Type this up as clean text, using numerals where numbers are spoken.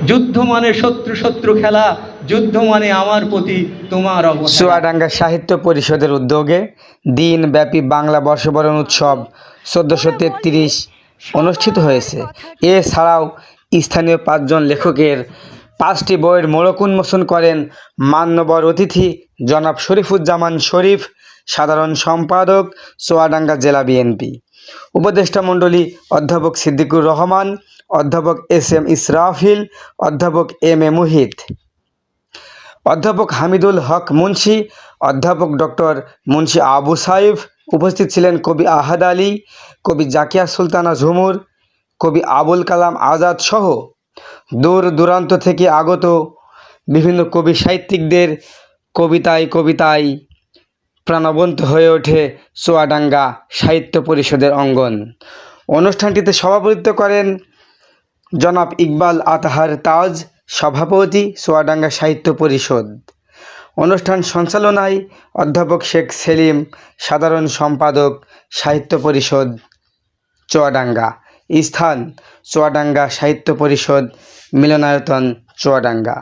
যুদ্ধ মানে শত্রু শত্রু খেলা, যুদ্ধ মানে আমার প্রতি তোমার অবহেলা। চুয়াডাঙ্গা সাহিত্য পরিষদের উদ্যোগে দিনব্যাপী বাংলা বর্ষবরণ উৎসব 1433 অনুষ্ঠিত হয়েছে। এছাড়াও স্থানীয় 5 জন লেখকের 5টি বইয়ের মোড়ক উন্মোচন করেন মান্যবর অতিথি জনাব শরীফুজ্জামান শরীফ, সাধারণ সম্পাদক, চুয়াডাঙ্গা জেলা বিএনপি। উপদেষ্টা মণ্ডলী অধ্যাপক সিদ্দিকুর রহমান, অধ্যাপক এস.এম. ইসরাফিল, অধ্যাপক এম.এ. মুহিত, অধ্যাপক হামিদুল হক মুন্সি, অধ্যাপক ডক্টর মুন্সি আবু সাইফ। উপস্থিত ছিলেন কবি আহাদ আলী, কবি জাকিয়া সুলতানা ঝুমুর, কবি আবুল কালাম আজাদ সহ দূর দূরান্ত থেকে আগত বিভিন্ন কবি সাহিত্যিকদের কবিতায় কবিতায় প্রাণবন্ত হয়ে ওঠে চুয়াডাঙ্গা সাহিত্য পরিষদের অঙ্গন। অনুষ্ঠানটিতে সভাপতিত্ব করেন জনাব ইকবাল আতাহার তাজ, সভাপতি, চুয়াডাঙ্গা সাহিত্য পরিষদ। অনুষ্ঠান সঞ্চালনায় অধ্যাপক শেখ সেলিম, সাধারণ সম্পাদক, সাহিত্য পরিষদ, চুয়াডাঙ্গা। স্থান চুয়াডাঙ্গা সাহিত্য পরিষদ, মিলনায়তন, চুয়াডাঙ্গা।